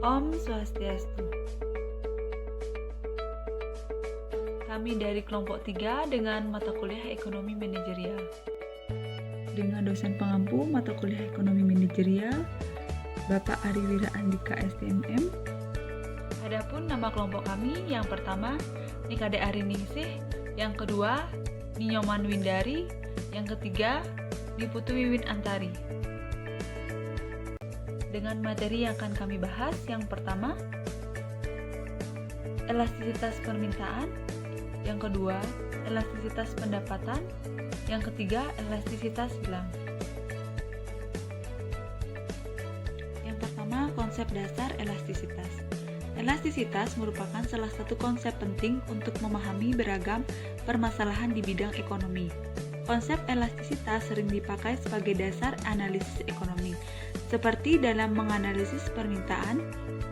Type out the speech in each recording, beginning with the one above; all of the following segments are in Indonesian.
Om Swastiastu. Kami dari kelompok 3 dengan mata kuliah Ekonomi Manajerial. Dengan dosen pengampu mata kuliah Ekonomi Manajerial, Bapak Ariwira Andika STMM. Adapun nama kelompok kami yang pertama Nikade Ariningsih, yang kedua Ninyoman Windari, yang ketiga Niputu Wiwin Antari. Dengan materi yang akan kami bahas, yang pertama elastisitas permintaan, yang kedua elastisitas pendapatan, yang ketiga elastisitas bilang. Yang pertama, konsep dasar elastisitas. Elastisitas merupakan salah satu konsep penting untuk memahami beragam permasalahan di bidang ekonomi. Konsep elastisitas sering dipakai sebagai dasar analisis ekonomi, seperti dalam menganalisis permintaan,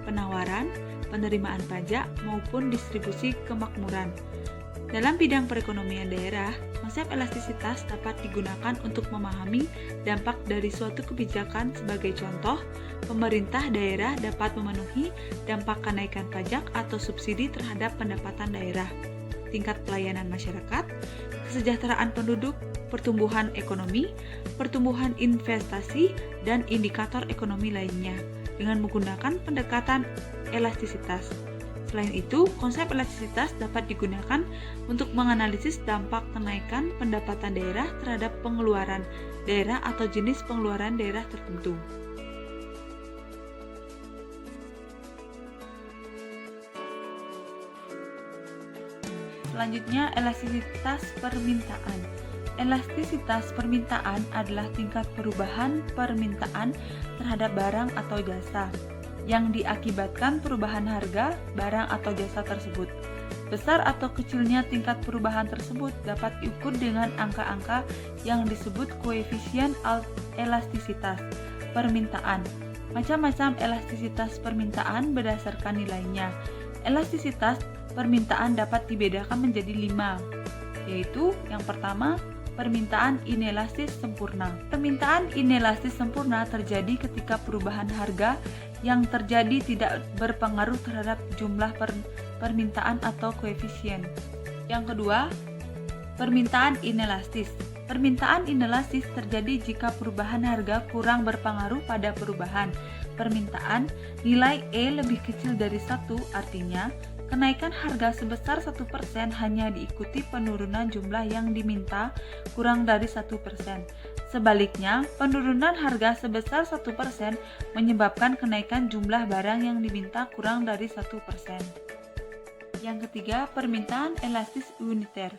penawaran, penerimaan pajak, maupun distribusi kemakmuran. Dalam bidang perekonomian daerah, konsep elastisitas dapat digunakan untuk memahami dampak dari suatu kebijakan. Sebagai contoh, pemerintah daerah dapat memenuhi dampak kenaikan pajak atau subsidi terhadap pendapatan daerah, tingkat pelayanan masyarakat, kesejahteraan penduduk, pertumbuhan ekonomi, pertumbuhan investasi, dan indikator ekonomi lainnya dengan menggunakan pendekatan elastisitas. Selain itu, konsep elastisitas dapat digunakan untuk menganalisis dampak kenaikan pendapatan daerah terhadap pengeluaran daerah atau jenis pengeluaran daerah tertentu. Selanjutnya, elastisitas permintaan. Elastisitas permintaan adalah tingkat perubahan permintaan terhadap barang atau jasa yang diakibatkan perubahan harga barang atau jasa tersebut. Besar atau kecilnya tingkat perubahan tersebut dapat diukur dengan angka-angka yang disebut koefisien elastisitas permintaan. Macam-macam elastisitas permintaan berdasarkan nilainya. Elastisitas permintaan dapat dibedakan menjadi 5, yaitu yang pertama, permintaan inelastis sempurna. Permintaan inelastis sempurna terjadi ketika perubahan harga yang terjadi tidak berpengaruh terhadap jumlah permintaan atau koefisien. Yang kedua, permintaan inelastis. Permintaan inelastis terjadi jika perubahan harga kurang berpengaruh pada perubahan permintaan. Nilai E lebih kecil dari 1, artinya kenaikan harga sebesar 1% hanya diikuti penurunan jumlah yang diminta kurang dari 1%. Sebaliknya, penurunan harga sebesar 1% menyebabkan kenaikan jumlah barang yang diminta kurang dari 1%. Yang ketiga, permintaan elastis uniter.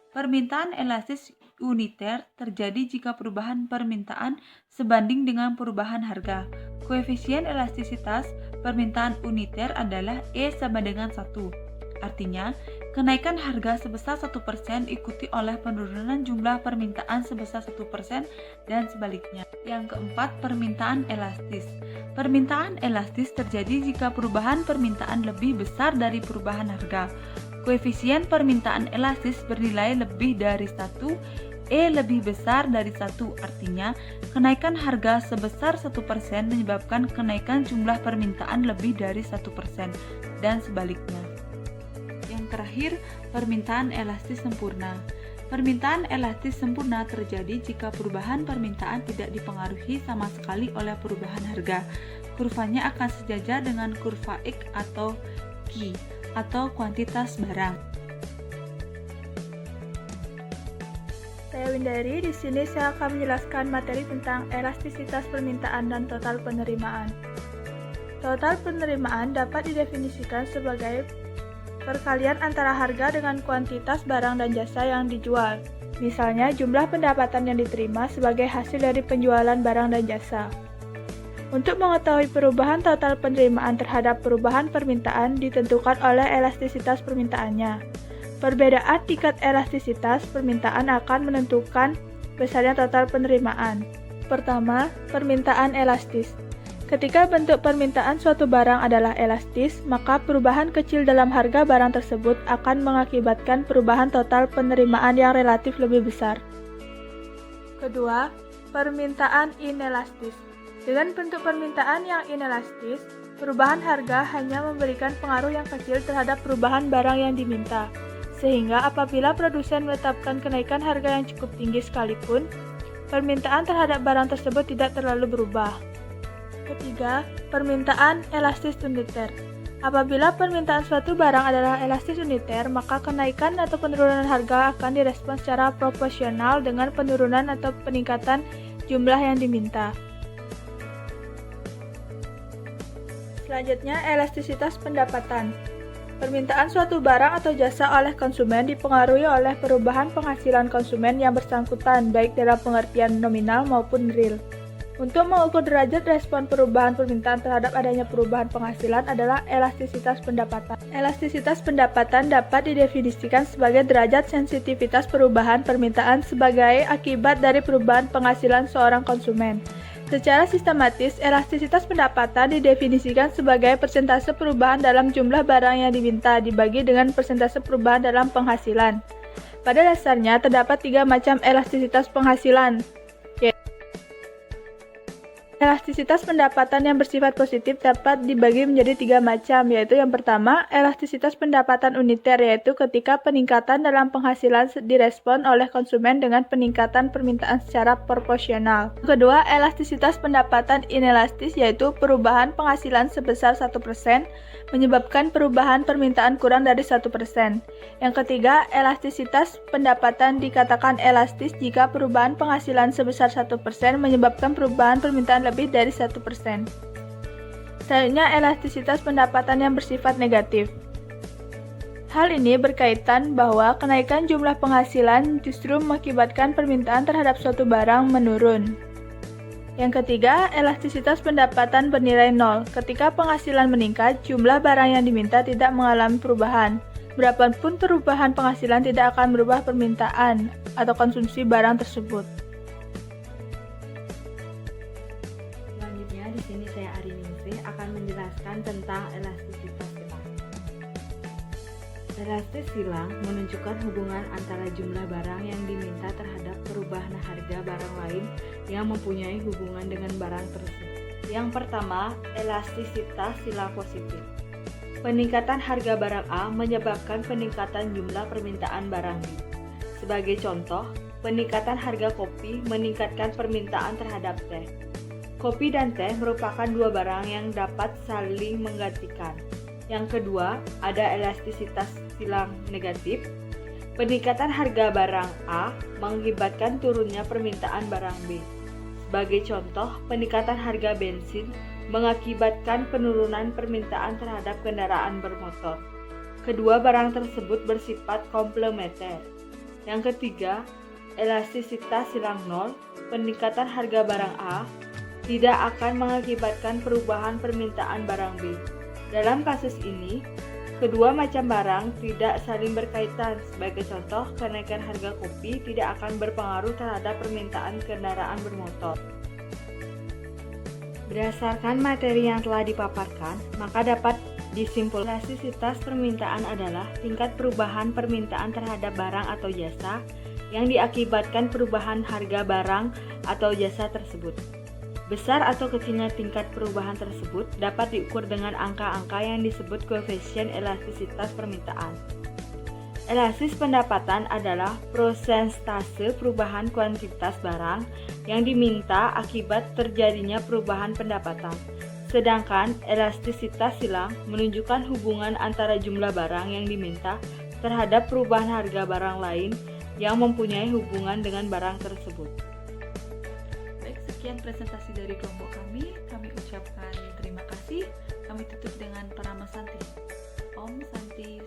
Permintaan elastis uniter terjadi jika perubahan permintaan sebanding dengan perubahan harga. Koefisien elastisitas permintaan uniter adalah E sama dengan 1. Artinya, kenaikan harga sebesar 1% diikuti oleh penurunan jumlah permintaan sebesar 1% dan sebaliknya. Yang keempat, permintaan elastis. Permintaan elastis terjadi jika perubahan permintaan lebih besar dari perubahan harga. Koefisien permintaan elastis bernilai lebih dari 1, E lebih besar dari 1, artinya kenaikan harga sebesar 1% menyebabkan kenaikan jumlah permintaan lebih dari 1% dan sebaliknya. Yang terakhir, permintaan elastis sempurna. Permintaan elastis sempurna terjadi jika perubahan permintaan tidak dipengaruhi sama sekali oleh perubahan harga. Kurvanya akan sejajar dengan kurva X atau Q atau kuantitas barang. Saya Windari, di sini saya akan menjelaskan materi tentang elastisitas permintaan dan total penerimaan. Total penerimaan dapat didefinisikan sebagai perkalian antara harga dengan kuantitas barang dan jasa yang dijual. Misalnya, jumlah pendapatan yang diterima sebagai hasil dari penjualan barang dan jasa. Untuk mengetahui perubahan total penerimaan terhadap perubahan permintaan ditentukan oleh elastisitas permintaannya. Perbedaan tingkat elastisitas permintaan akan menentukan besarnya total penerimaan. Pertama, permintaan elastis. Ketika bentuk permintaan suatu barang adalah elastis, maka perubahan kecil dalam harga barang tersebut akan mengakibatkan perubahan total penerimaan yang relatif lebih besar. Kedua, permintaan inelastis. Dengan bentuk permintaan yang inelastis, Perubahan harga hanya memberikan pengaruh yang kecil terhadap perubahan barang yang diminta, sehingga apabila produsen menetapkan kenaikan harga yang cukup tinggi sekalipun, permintaan terhadap barang tersebut tidak terlalu berubah. Ketiga, permintaan elastis uniter. Apabila permintaan suatu barang adalah elastis uniter, maka kenaikan atau penurunan harga akan direspon secara proporsional dengan penurunan atau peningkatan jumlah yang diminta. Selanjutnya, elastisitas pendapatan. Permintaan suatu barang atau jasa oleh konsumen dipengaruhi oleh perubahan penghasilan konsumen yang bersangkutan, baik dalam pengertian nominal maupun real. Untuk mengukur derajat respon perubahan permintaan terhadap adanya perubahan penghasilan adalah elastisitas pendapatan. Elastisitas pendapatan dapat didefinisikan sebagai derajat sensitivitas perubahan permintaan sebagai akibat dari perubahan penghasilan seorang konsumen. Secara sistematis, elastisitas pendapatan didefinisikan sebagai persentase perubahan dalam jumlah barang yang diminta dibagi dengan persentase perubahan dalam penghasilan. Pada dasarnya, terdapat 3 macam elastisitas penghasilan. Elastisitas pendapatan yang bersifat positif dapat dibagi menjadi 3 macam, yaitu yang pertama, elastisitas pendapatan uniter, yaitu ketika peningkatan dalam penghasilan direspon oleh konsumen dengan peningkatan permintaan secara proporsional. Kedua, elastisitas pendapatan inelastis, yaitu perubahan penghasilan sebesar 1% menyebabkan perubahan permintaan kurang dari 1%. Yang ketiga, elastisitas pendapatan dikatakan elastis jika perubahan penghasilan sebesar 1% menyebabkan perubahan permintaan lebih dari 1%. Selanjutnya, elastisitas pendapatan yang bersifat negatif. Hal ini berkaitan bahwa kenaikan jumlah penghasilan justru mengakibatkan permintaan terhadap suatu barang menurun. Yang ketiga, elastisitas pendapatan bernilai 0. Ketika penghasilan meningkat, jumlah barang yang diminta tidak mengalami perubahan. Berapapun perubahan penghasilan tidak akan merubah permintaan atau konsumsi barang tersebut. Selanjutnya, di sini saya Ariningsih akan menjelaskan tentang elastisitas silang. Elastis silang menunjukkan hubungan antara jumlah barang yang diminta terhadap perubahan harga barang lain yang mempunyai hubungan dengan barang tersebut. Yang pertama, elastisitas silang positif. Peningkatan harga barang A menyebabkan peningkatan jumlah permintaan barang B. Sebagai contoh, peningkatan harga kopi meningkatkan permintaan terhadap teh. Kopi dan teh merupakan 2 barang yang dapat saling menggantikan. Yang kedua, ada elastisitas silang negatif. Peningkatan harga barang A mengakibatkan turunnya permintaan barang B. Sebagai contoh, peningkatan harga bensin mengakibatkan penurunan permintaan terhadap kendaraan bermotor. Kedua barang tersebut bersifat komplementer. Yang ketiga, elastisitas silang 0. Peningkatan harga barang A tidak akan mengakibatkan perubahan permintaan barang B. Dalam kasus ini, kedua macam barang tidak saling berkaitan. Sebagai contoh, kenaikan harga kopi tidak akan berpengaruh terhadap permintaan kendaraan bermotor. Berdasarkan materi yang telah dipaparkan, maka dapat disimpulkan elastisitas permintaan adalah tingkat perubahan permintaan terhadap barang atau jasa yang diakibatkan perubahan harga barang atau jasa tersebut. Besar atau kecilnya tingkat perubahan tersebut dapat diukur dengan angka-angka yang disebut koefisien elastisitas permintaan. Elastis pendapatan adalah prosentase perubahan kuantitas barang yang diminta akibat terjadinya perubahan pendapatan. Sedangkan elastisitas silang menunjukkan hubungan antara jumlah barang yang diminta terhadap perubahan harga barang lain yang mempunyai hubungan dengan barang tersebut. Sekian presentasi dari kelompok kami ucapkan terima kasih. Kami tutup dengan Parama Santi. Om Santi.